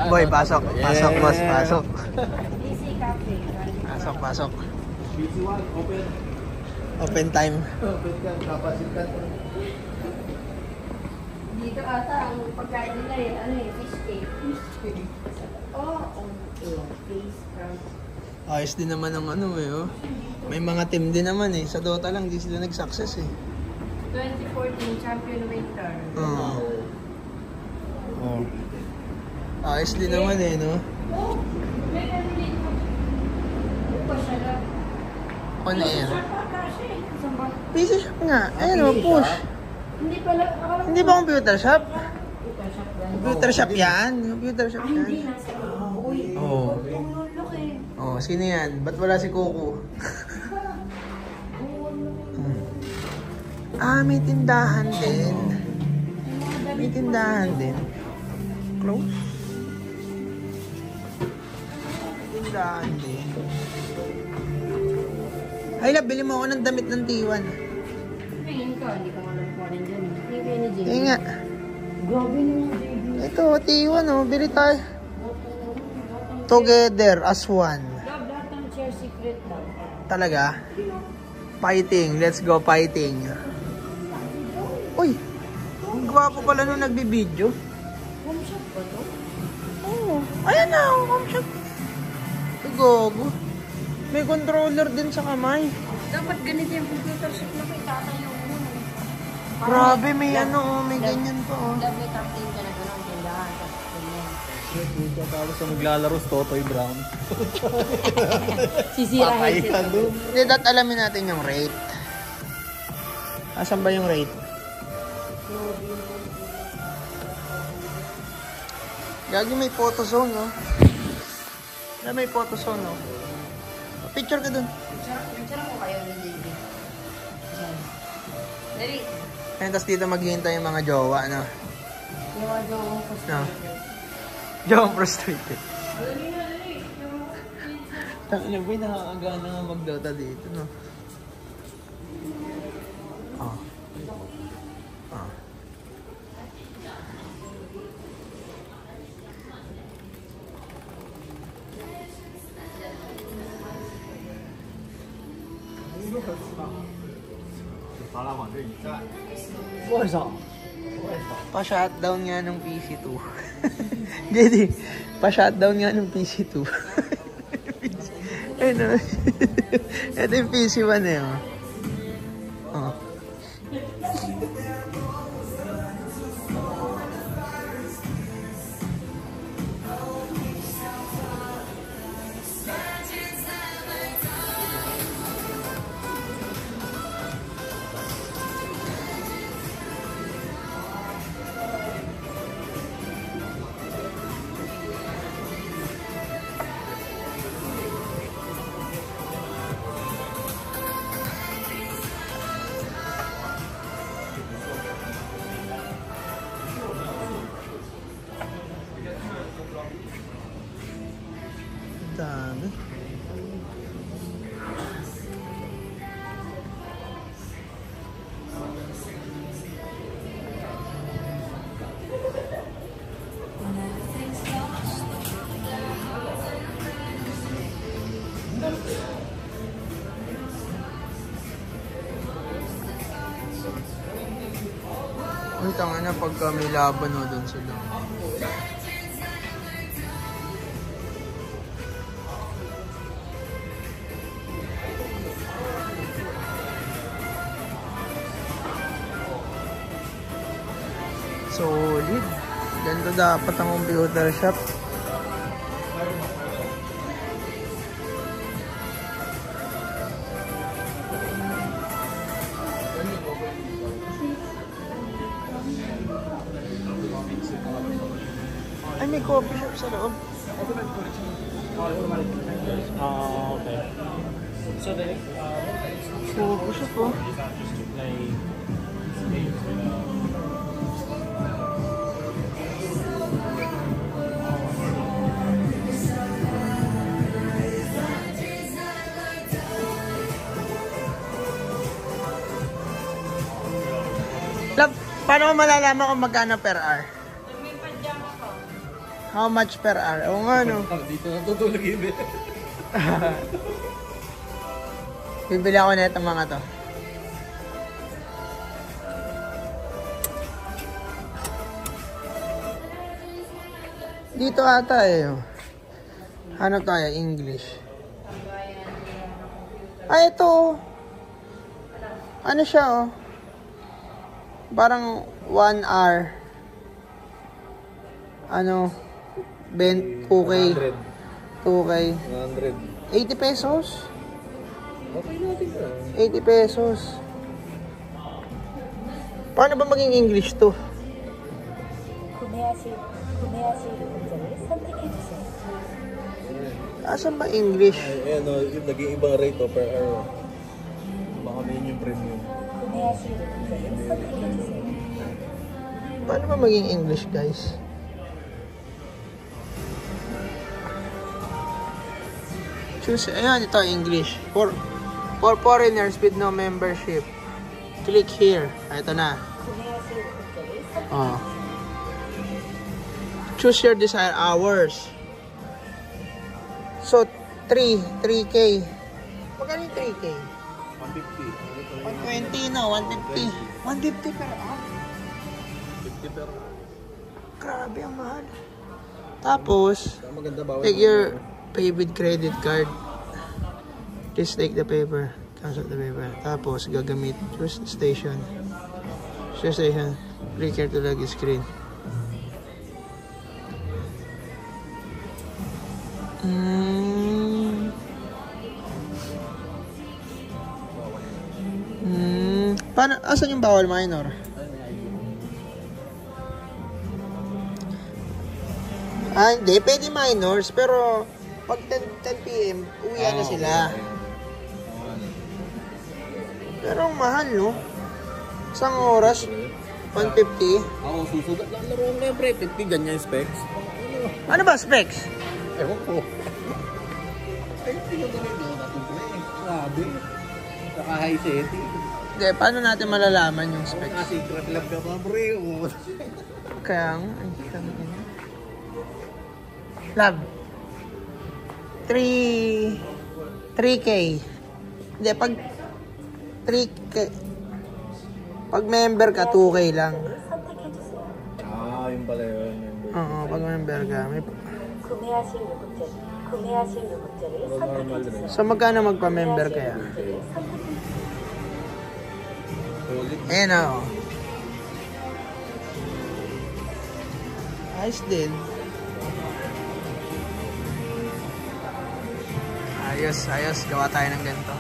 Boy, pasok. Pasok, boss. Pasok. Easy cafe. Pasok, pasok. Open time. Dito ata ang pagkain nila fish cake. Oh, face crab. Ayos din naman ang oh. May mga team din naman Sa Dota lang, di sila nag-success 2014 champion winter. Oh. Ayos din naman no? Oh, may narinig mo. Upa siya lang. On air. Saan ba? PC shop nga. Ayun push. Hindi pala. Hindi ba computer shop? Computer shop yan. Computer shop yan. Computer shop yan. Hindi, nasa loob. Uy, lulok Oh, sino yan? Ba't wala si Coco? May tindahan din. May tindahan din. Close? May tindahan din. Ay, lab, bili mo ako ng damit ng T1. Tingin ka, hindi ka alam ko rin dyan. Hindi kayo ni JB. Nga. Grabe naman, JB. Ito, T1 bili tayo. Together as one. Love, lahat ng chair secret lang. Talaga? Fighting. Let's go fighting. Uy! Ang gwapo pala nung nagbibideo. Home shop ba to? Oo. Ayan na, home shop. Gogo. May controller din sa kamay. Dapat ganito yung computer shop na kay tatayo mo. Grabe, may may ganyan pa Love, may captain ka na gano'n. Tindahan. Tapos sa maglalaro, Totoy Brown. Sisirahin siya. Hindi, alamin natin yung rate. Asan ba yung rate? Gagi, may photo zone, May photo zone, Picture ka dun. Picture ko kayo ni JB. Dali. Ayun, tapos dito maghihintay yung mga jowa, Yung mga jowang frustrated. Jowang frustrated. Dali na, dali. Ano ba, nakakagana nga mag-Dota dito, Pa-shutdown nga ng PC2. Jadi, pa-shutdown nga ng PC2. Ayun ito yung PC1 Oh. Dami. Ang tanga na pagka may laban doon sila. Solid. Ganito dapat ang computer shop. Ay, may coffee shop sa loob. Okay. So, Coffee shop, Love, paano mo malalaman kung magkano per hour? May pajama ko. How much per hour? O nga, no? Dito natutulog yun eh. Bibili ako na itong mga to. Dito ata eh. Oh. Ano tayo? English. Ay, ito. Oh. Ano siya, oh? Parang 1 hour. Ano? 2K. 2K. 100. 80 pesos? Okay natin ba? 80 pesos. Paano ba maging English to? Asan ba English? Ayan o, yung naging ibang rate per hour. Baka may yung premium. Paano ba maging English, guys? Choose, ayan, ito, English. For foreigners with no membership. Click here. Ito na. Oh. Choose your desired hours. So, 3K. Magkano yung 3K? 150. 120 na, 150. 150 per hour. 50 per hour. Grabe, ang mahal. Tapos, Maganda ba? take your pay with credit card. Please take the paper. Cancel the paper. Tapos, gagamit. Choose station. Choose station. Click here to log screen. Paano, asan yung bawal minor? Ah, hindi. Pwede minors, pero pag 10 p.m., uwian na sila. Pero ang mahal, no? Isang oras, 150. Ako, susugat lang laro ko ngayon, pre. 50, ganyan yung specs. Ano ba specs? Ewan ko. Ay, tingnan na rin doon natin, pre. Grabe. Saka high setting. Hindi, paano natin malalaman yung specs? Secret lab ka pa, pre. Kaya nga, ay, sabi ko na. Lab. 3K. Hindi, pag 3K. Pag member ka, 2K lang. Ah, yun pala yun. Oo, pag member ka. May... Normal rin. So, magkano magpa-member kaya? Ayan o. Ayos din. Ayos. Gawa tayo ng ganito.